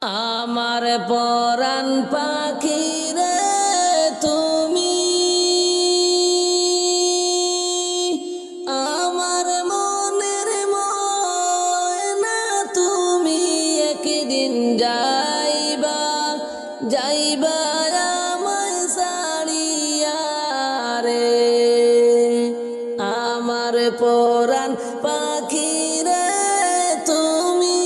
আমার পরাণ পাখি রে তুমি, আমার মনের ময়না তুমি। একদিন যাইবা যাইবা আমায় ছাড়িয়া রে। আমার পরাণ পাখি রে তুমি,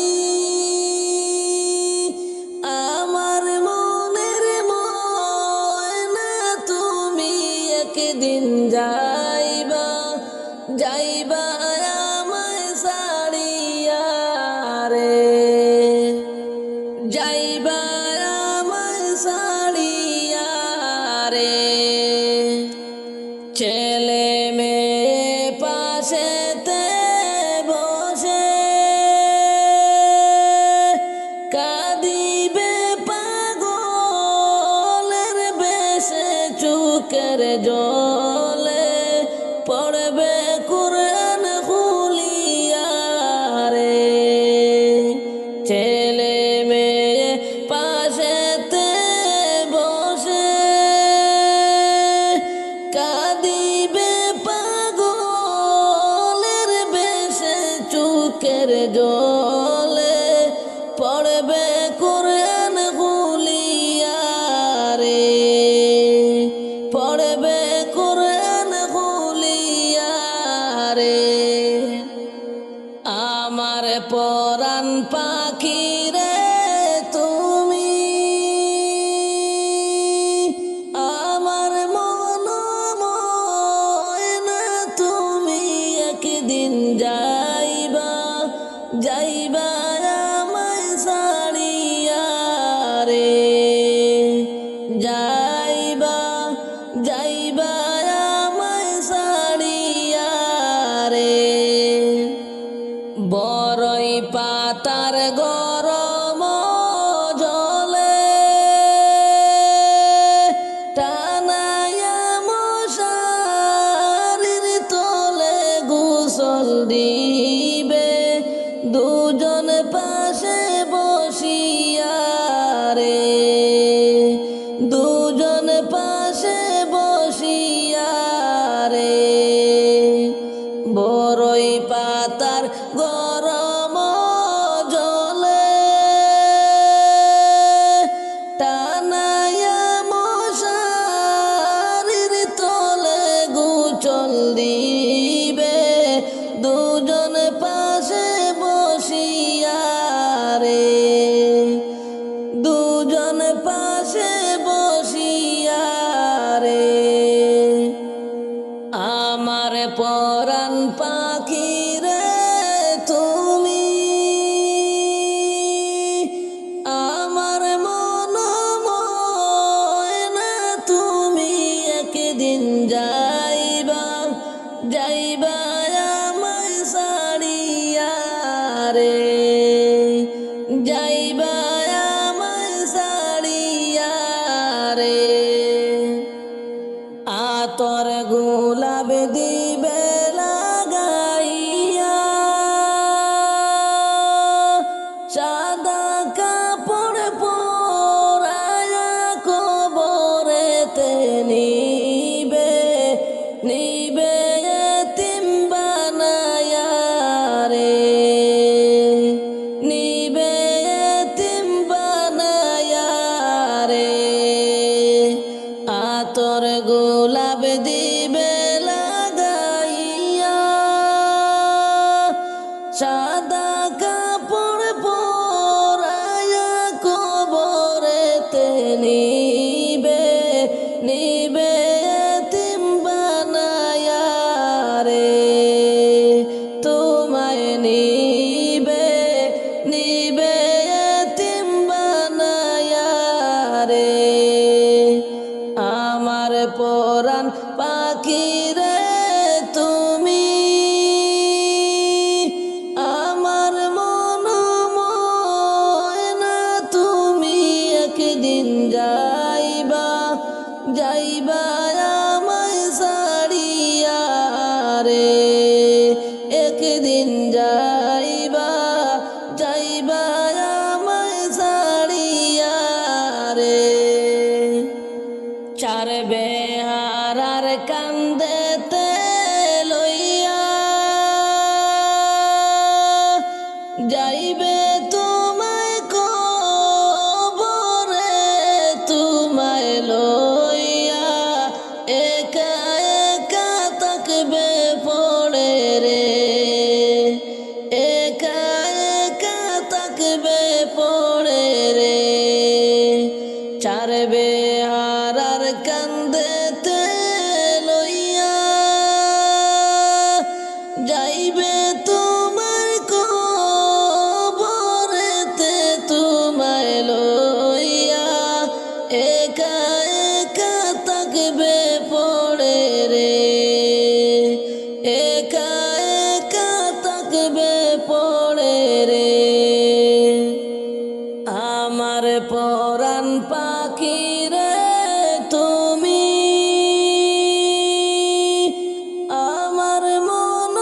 আমার মনের ময়না তুমি। একদিন যাইবা যাইবা আমায় ছাড়িয়া রে। যাইবা আমায় ছাড়িয়া রে। ছেলে মেয়ে পাশেতে বসে কাঁদিবে পাগলের বেশে। চোখের জলে পড়বে কুরআন খুলিয়া রে। ছেলে মেয়ে পাশেতে বসে কাঁদিবে পাগলের বেশে। চোখের জলে পড়বে কুরআন খুলিয়া রে। পড়বে কুরআন খুলিয়া রে। আমার পরাণ পাখি রে তুমি, আমার মন ময়না তুমি। একদিন যাইবা যাইবা আমায় ছাড়িয়া রে। যাইবা যাইবা আমায় ছাড়িয়া রে। বড়ই পাতার গরম জলে টানায়া মশারির তলে গোসল দিবে দুজন পাশে বসিয়া রে। দুজন পাশে বসিয়া রে। বড়ই পাতার গরম জলে টানায়া মশারির তলে গোসল দিবে দুজন পাশে বসিয়া রে। দুজন পাশে বসিয়া রে। আমার পরাণ পাখি রে তুমি, আমার মন ময়না তুমি। একদিন যাইবা যাইবা আমায় ছাড়িয়া রে। যাইবা আমায় ছাড়িয়া রে। আতর গোলাপ দিবে লাগাইয়া, সাদা কাপড় পরায়া কবরেতে নিবে নিবে এতিম বানায়া রে। নিবে এতিম বানায়া রে। আতর গোলাপ দিবে লাগাইয়া, সাদা কাপড় পরায়া কবরেতে নিবে নিবে এতিম বানায়া রে। তোমায় নিবে নিবে এতিম বানায়া রে। আমার পরাণ পাখি রে তুমি, আমার মন ময়না তুমি। একদিন যাইবা যাইবা আমায় ছাড়িয়া রে। একদিন যাইবা যাইবা আমায় ছাড়িয়া চার বেহারার কান্দেতে লইয়া যাইবে তোমায় কবরে তোমায় লইয়া একা একা তাকবে পড়ে রে একা একা তাকবে পড়ে রে চার বেহারার কান্দেতে লইয়া যাইবে তোমার কবরেতে তোমায় লইয়া একা একা তাকবে পড়ে রে একা একা তাকবে পড়ে রে আমার পরাণ পাখি রে তুমি আমার মন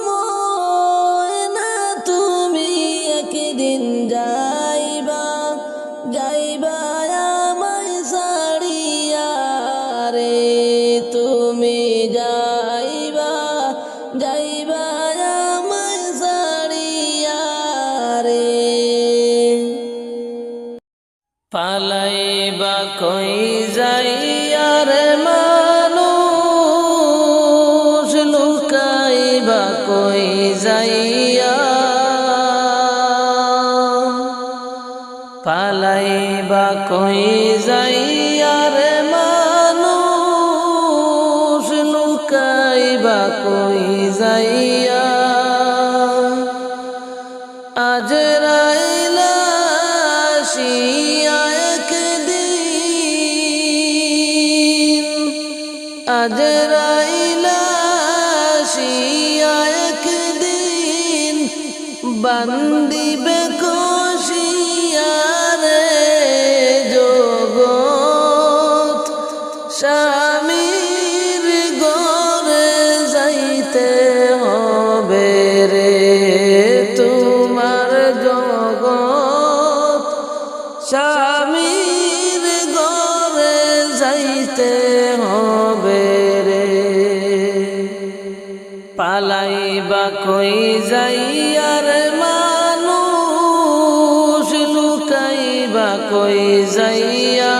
ময়না তুমি একদিন যাইবা যাইবা আমায় ছাড়িয়া রে তুমি যাইবা যাইবা আমায় ছাড়িয়া রে পালাইবা কই যাইয়া রে মানুষ লুকাইবা কই যাইয়া পালাইবা কই যাইয়া রে মানুষ লুকাইবা কই যাইয়া আজরাইলা আসিয়া একদিন আজরাইলা আসিয়া একদিন বান্দিবে কষিয়া রে জগৎ স্বামীর ঘরে যাইতে হবে রে তোমার জগৎ স্বামীর ঘরে যাইতে হবে রে পালাইবা কই যাইয়া রে মানুষ লুকাইবা কই যাইয়া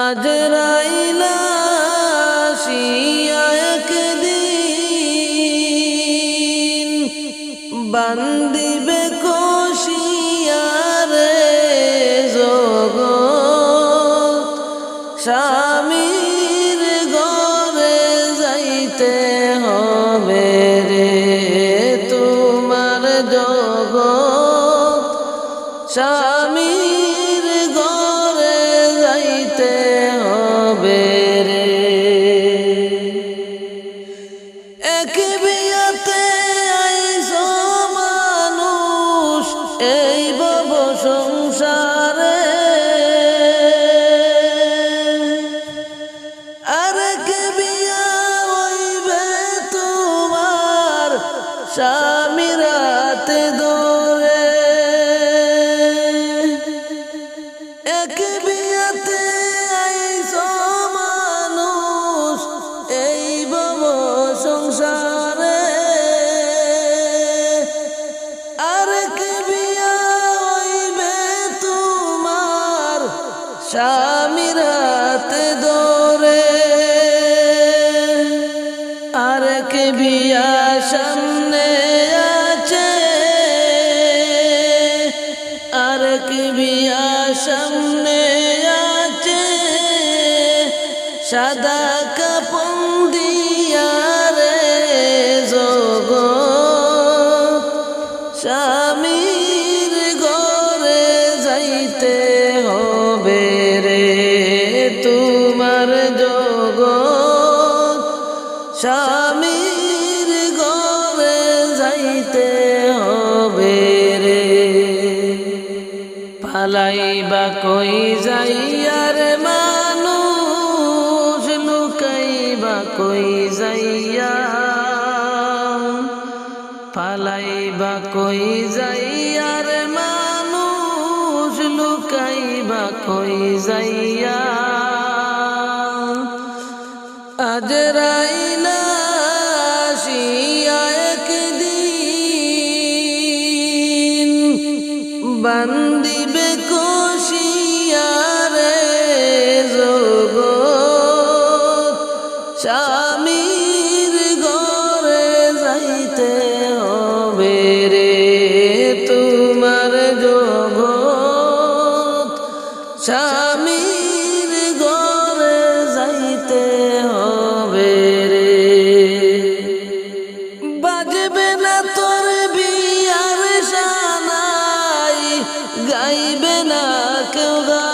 আজরাইলা আসিয়া একদিন বান্দিবে কষিয়া রে জগৎ স্বামীর ঘরে যাইতে হবে রে তোমার জগৎ স্বামীর ঘরে যাইতে হবে রে এক বিয়াতে আইসো মানুষ এই ভব সংসারে আরেক বিয়া হইবে তোমার স্বামীর হাতে ধরে এক বিয়াতে আইসো মানুষ এই ভব সংসারে আরেক বিয়া হইবে তোমার স্বামীর হাতে ধরে আরেক বিয়া সামনে আছে আরেক বিয়া সামনে আছে সাদা কাপন দিয়া রে জগৎ স্বামীর ঘরে যাইতে হবে রে তোমার জগৎ স্বামীর ঘরে যাইতে হবে রে পালাইবা কই যাইয়া রে মানুষ লুকাইবা কই যাইয়া পালাইবা কই যাইয়া রে মানুষ লুকাইবা বা কই যাইয়া আজরাইল আসিয়া একদিন বান্দিবে কষিয়া রে জগৎ স্বামীর ঘরে যাইতে হবে রে তোমার জগৎ স্বামীর ঘরে যাইতে হবে রে বাজবে না তোর বিয়ার শানাই গাইবে না কেউ গান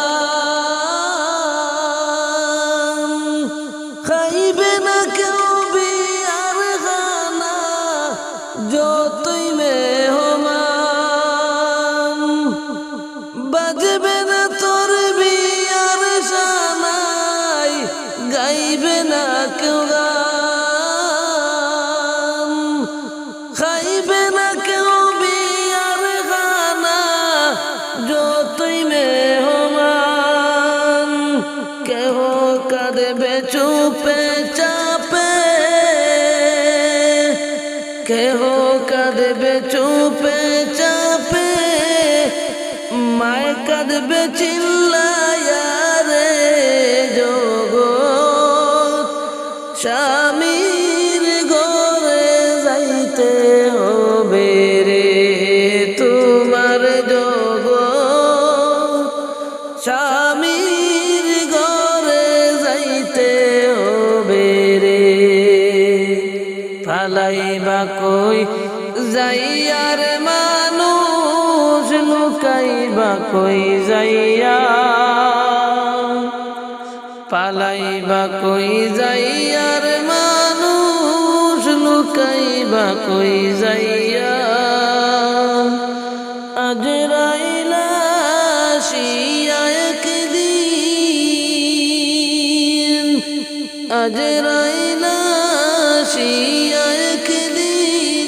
খাইবে না কেউ বিয়ার খানা যতই মেহমান বাজবে না তোর বিয়ার শানাই গাইবে না কেউ গান খাইবে না কেউ বিয়ার খানা যতই মেহমান কেহ কাঁদবে চুপে চাপে কেহ কাঁদবে চুপে চাপে মায় কাঁদবে চিল্লায়া রে জগৎ স্বামীর ঘরে যাইতে হবে রে তোমার জগৎ স্বামীর ঘরে যাইতে হবে রে ফালাইবা কই যাইয়ার মানুষ লুকাইবা কই যাইয়া পালাইবা কই যাইয়ার মানুষ লুকাইবা কই যাইয়া আজরাইল আসিয়া একদিন আজরাইল আসিয়া একদিন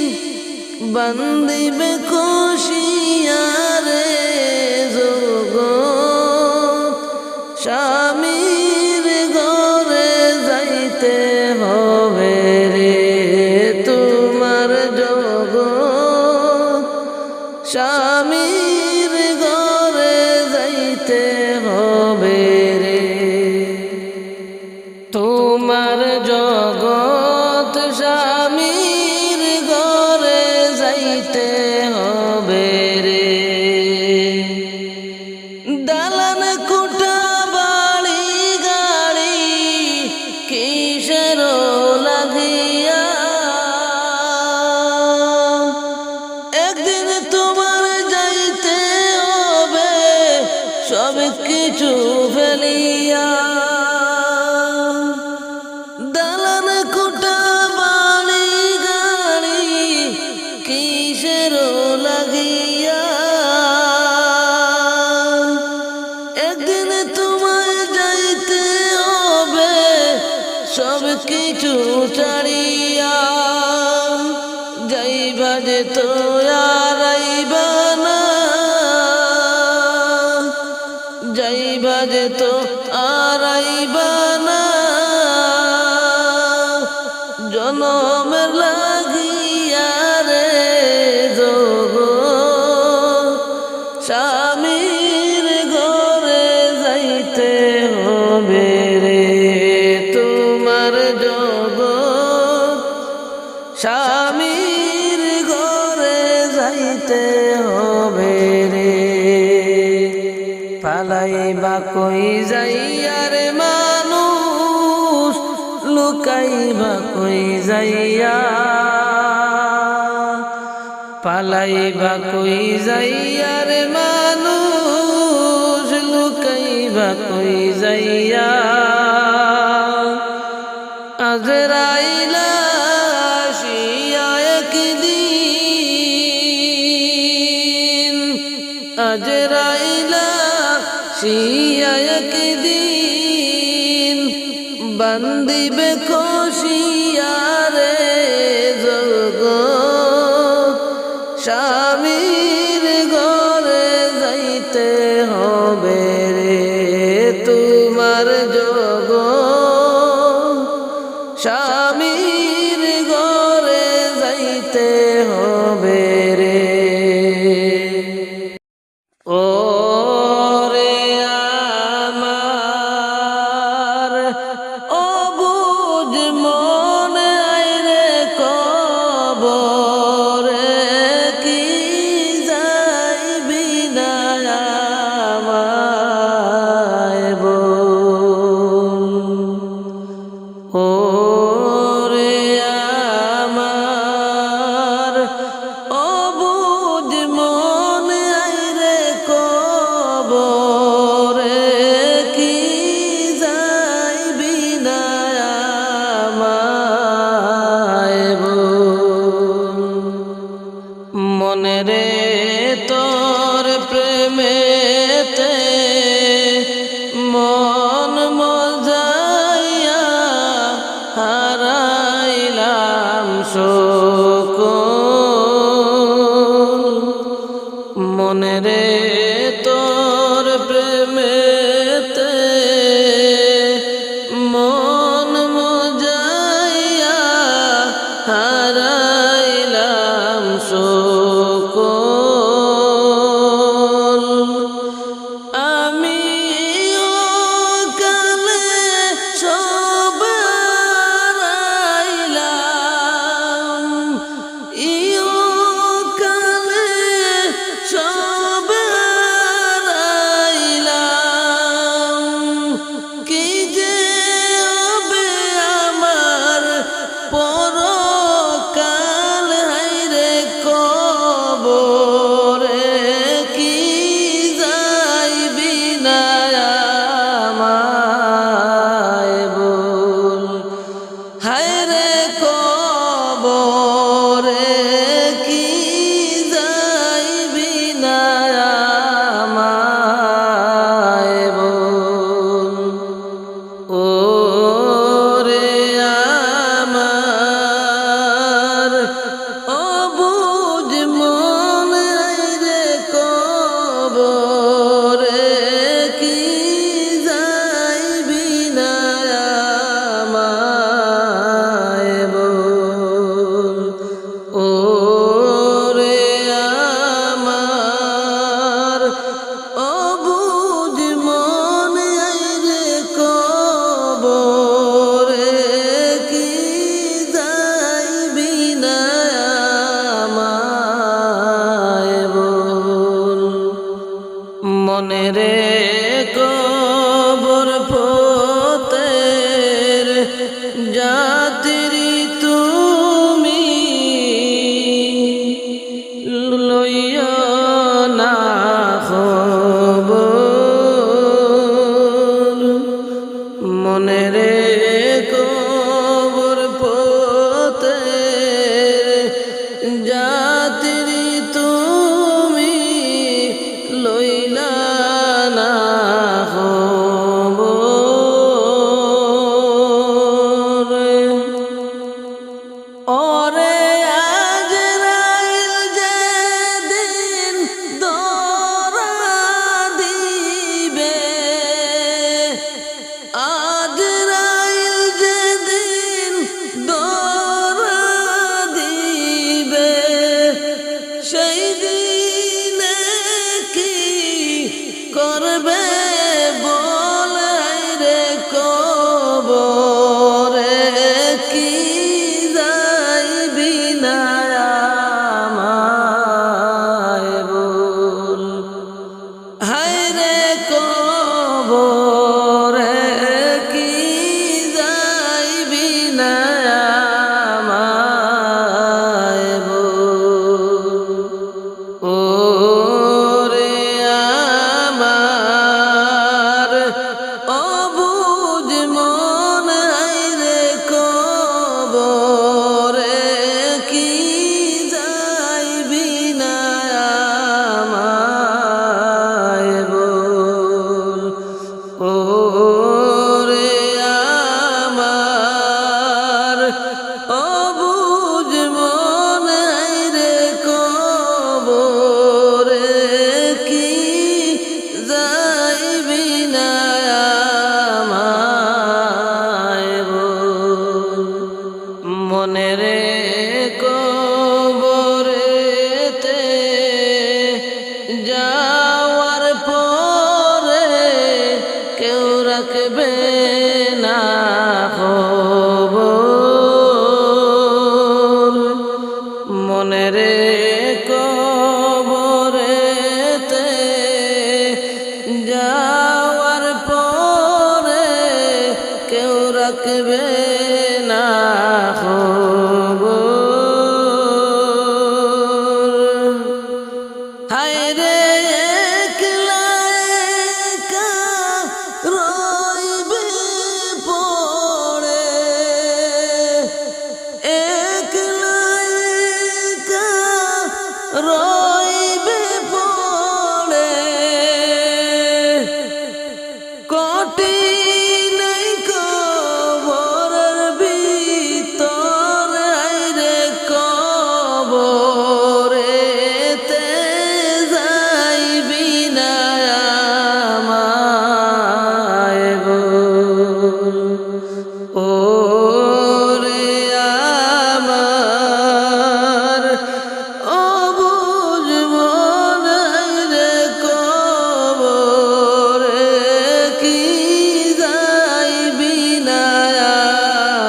বান্দিবে কষিয়া রে জগৎ স্বামীর ঘরে যাইতে হবে রে তোমার জগৎ স্বামীর ঘরে যাইতে হবে রে তোমার জগৎ স্বামীর ঘরে যাইতে হবে রে দালান কুটা বাড়ি গাড়ি কিসের লাগিয়া একদিন তোমার যাইতে হবে সব কিছু ফেলিয়া দালান কুটা বাড়ি গাড়ি কিসের লাগিয়া একদিন তোমায় যাইতে হবে সব কিছু ছাড়িয়া যাইবা যে তো আর আইবা না যাইবা যে তো আর আইবা না জনমের লাগিয়া রে জগৎ স্বামীর ঘরে যাইতে হবে রে তোমার জগৎ স্বামীর ঘরে যাইতে হবে রে পালাইবা কই যাইয়ার মানুষ লুকাইবা কই যাইয়া পালাইবা কই যাইয়ার মানুষ লুকাইবা কই যাইয়া আজরাইল আসিয়া একদিন আজরাইল আসিয়া একদিন বান্দিবে কষিয়া রে জগৎ স্বামীর ঘরে যাইতে হবে। ও রে আমার অবুঝ মন আইরে কবরে কি যাইবি না আমায় বল। ও রে আমার অবুঝ মন আইরে কবরে কি যাইবি না আমায় বল। মনে রে তোর প্রেমেতে মন মজাইয়া হারাইলাম সকল। মনে রে তোর প্রেমেতে মন মজাইয়া হারাইলাম সকল। আমি কালে সব হারাইলাম, কালে সব হারাইলাম। কি যে হবে আমার পরকাল হাইরে কবরে কি যাইবি না আমায় বল। হায়রে কবরে কি যাইবি না আমায় বল। ও রে আমার অবুঝ মন আইরে কবরে কি যাইবি না আমায় বল। ও রে আমার অবুঝ মন আইরে কবরে কি যাইবি না আমায় বল। মনে রে কবর পথের যাত্রী তুমি লইয়া না খবর। মনে রে কবর পথের যাত্রী তুমি লইলা না খবর। ওরে আজরাইল যেদিন ধরা দিবে, আজরাইল যেদিন ধরা দিবে, সেই দিনে কি করবে বল রে কবরে কি যাইবি না আমায় বল। হায়রে কবরে কি যাইবি না আমায় বল। ও রে আমার যাওয়ার পরে কেউ রাখবে না খবর, মনে রে কবরেতে যাওয়ার পরে কেউ রাখবে না খবর। হায় রে একলা একা রইবে পড়ে, একলা একা রইবে পড়ে, কঠিন এই কবরের ভিতর, হায় রে কবরেতে যাইবি না আমায় বল। ও রে আমার অবুঝ মন, হায় রে কবরে কি যাইবি না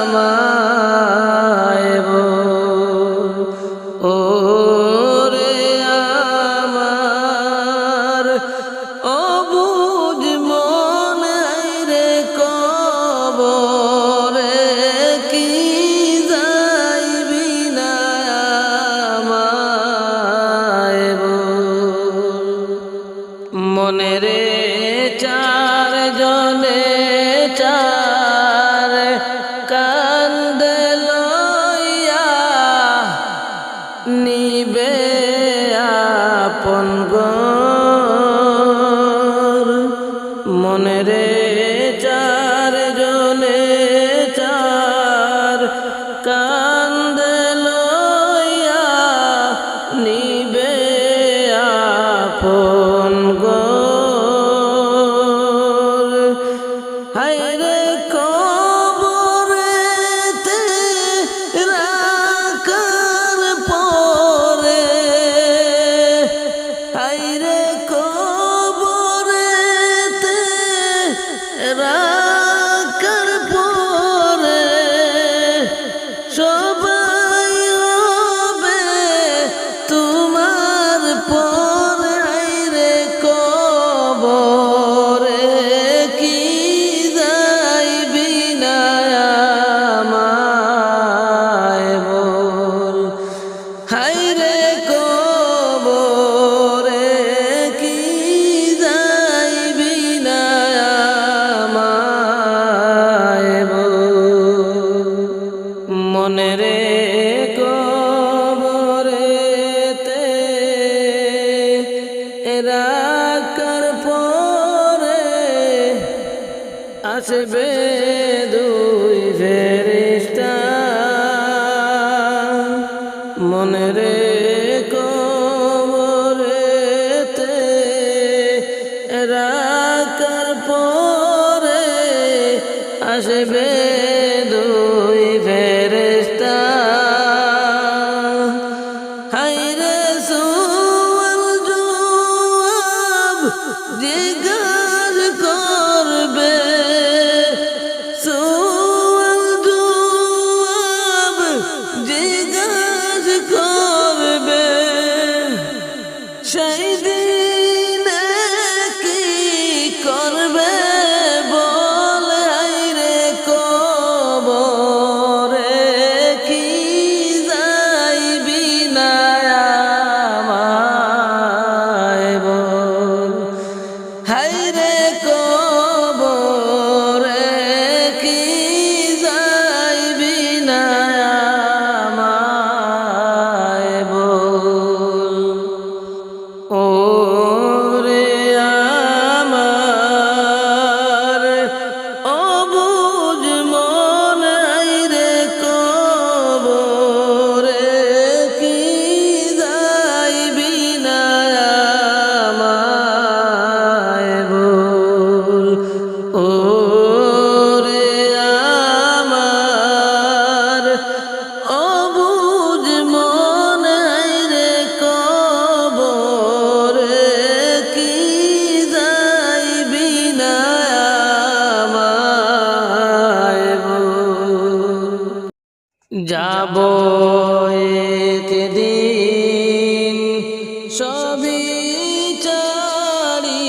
আমায় বল। ও রে আমার অবুঝ মন, হায় রে কবরে কি যাইবি না আমায় বল। মনে রে চার জনে চার কান্দে লইয়া নিবে আপন ঘর, মনে রে চার জনে চার কান্দে লইয়া নিবে আপন ঘর। হায় রে কবরেতে রাখার পরে, হায় রে কবরেতে রাখার পরে সবাই হবে তোমার পর, হায় রে কবরে কি যাইবি না আমায় বল। হায় রে কবরে কি যাইবি না আমায় বল। মনে রে কবরেতে রাখার পরে আসবে দুই ফেরেশতা, মনে রে কবরেতে রাখার পরে আসবে দুই ফেরেশতা। হায় রে সুয়াল জবাব জিজ্ঞাসা করবে, সুয়াল জবাব জিজ্ঞাসা করবে, সেই দিনে কি করবে বল। হায় রে কবরে কি যাইবি না আমায় বল। হায় রে যাব একদিন সবই ছাড়ি,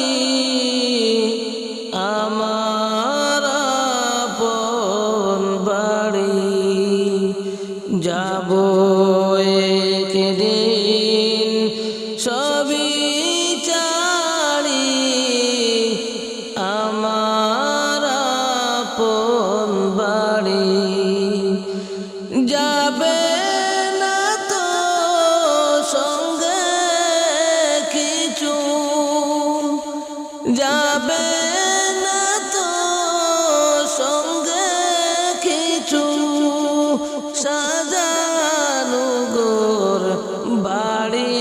আমার আপন বাড়ি। যাব একদিন সবই ছাড়ি, আমার আপন বাড়ি। যাবে না তো সঙ্গে কিছু, যাবে না তো সঙ্গে কিছু, সাজানো গোর বাড়ি।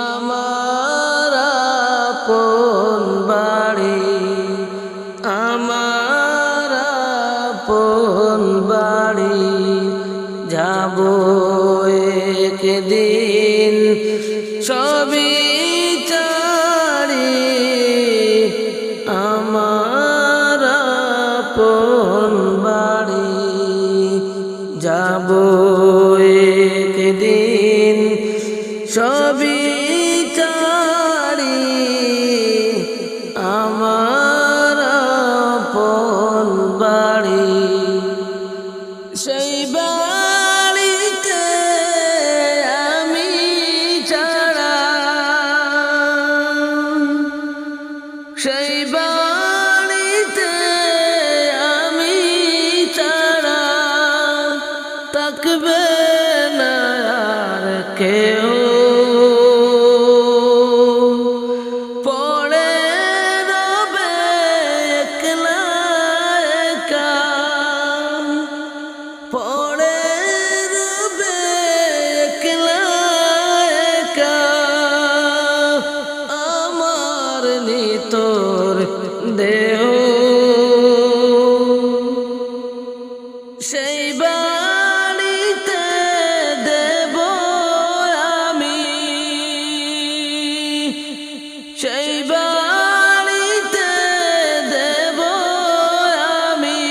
আমার আপন বাড়ি, আমার আপন বাড়ি। যাব একদিন সবই ছাড়ি, আমার আপন বাড়ি। যাব একদিন সবই ছাড়ি, আমার আপন বাড়ি। সেই বাড়িতে আমি ছাড়া, সেই বাড়িতে আমি ছাড়া থাকবে না আর কেউ। পড়ে রবে একলা একা, পড়ে রবে একলা একা, আমার নিতর দেহ। সেই বাড়িতে দেব আমি, সেই বাড়িতে দেব আমি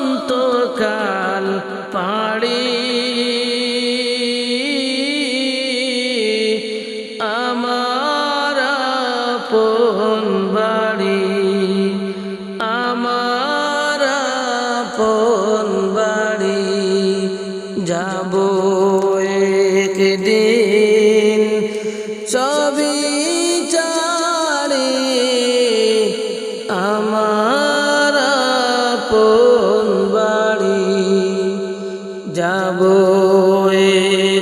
অনন্তকাল পাড়ি। আমার আপন বাড়ি, আমার আপন বাড়ি। যাব একদিন সবই ছাড়ি, আমার আপন বাড়ি। যাব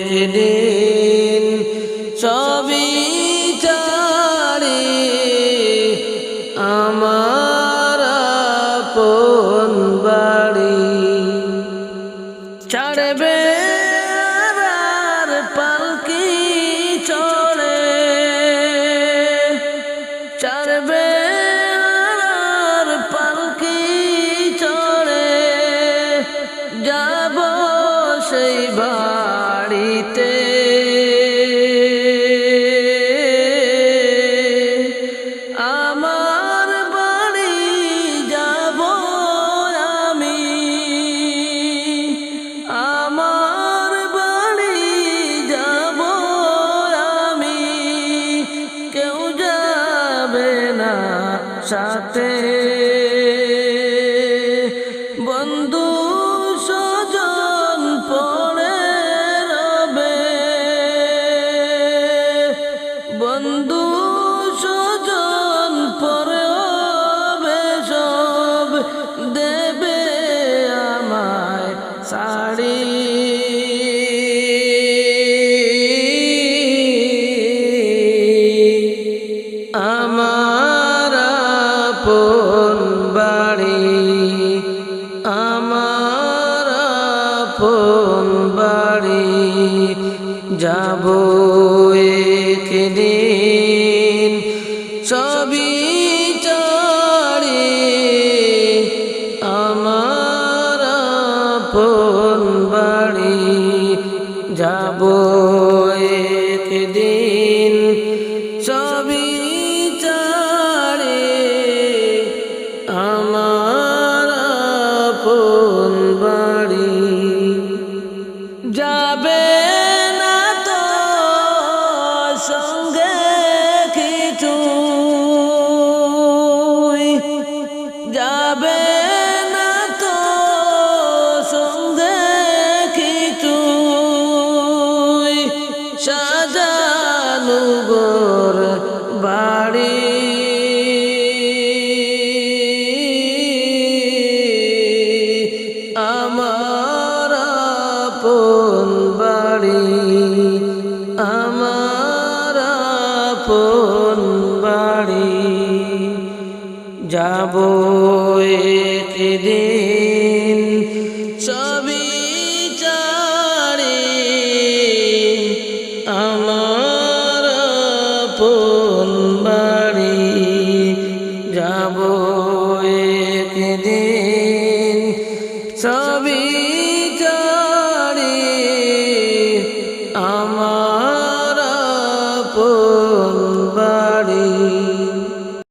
একদিন সবই ছাড়ি, আমার আপন বাড়ি। ছাড়বে আর পালকি চড়ে, ছাড়বে আর পালকি চড়ে, যাব সেই বাড়িতে। আমার বাড়ি যাব আমি, আমার বাড়ি যাব আমি, কেউ যাবে না সাথে। বন্ধু স্বজন পড়ে রবে, বন্ধু স্বজন পড়ে রবে, সব দেবে আমায় শাড়ি। আমার আপন বাড়ি, আমার আপন বাড়ি। যাব একদিন সবই ছাড়ি, আমার আপন বাড়ি। যাব একদিন সবই ছাড়ি, যাবে না তো সঙ্গে কিছু, যাবে না তো সঙ্গে কিছু, সাজানো ঘর বাড়ি আমার আপন বাড়ি, আমার আপন বাড়ি। যাব একদিন সবই ছাড়ি, আমার আপন বাড়ি। যাব একদিন সবই ছাড়ি,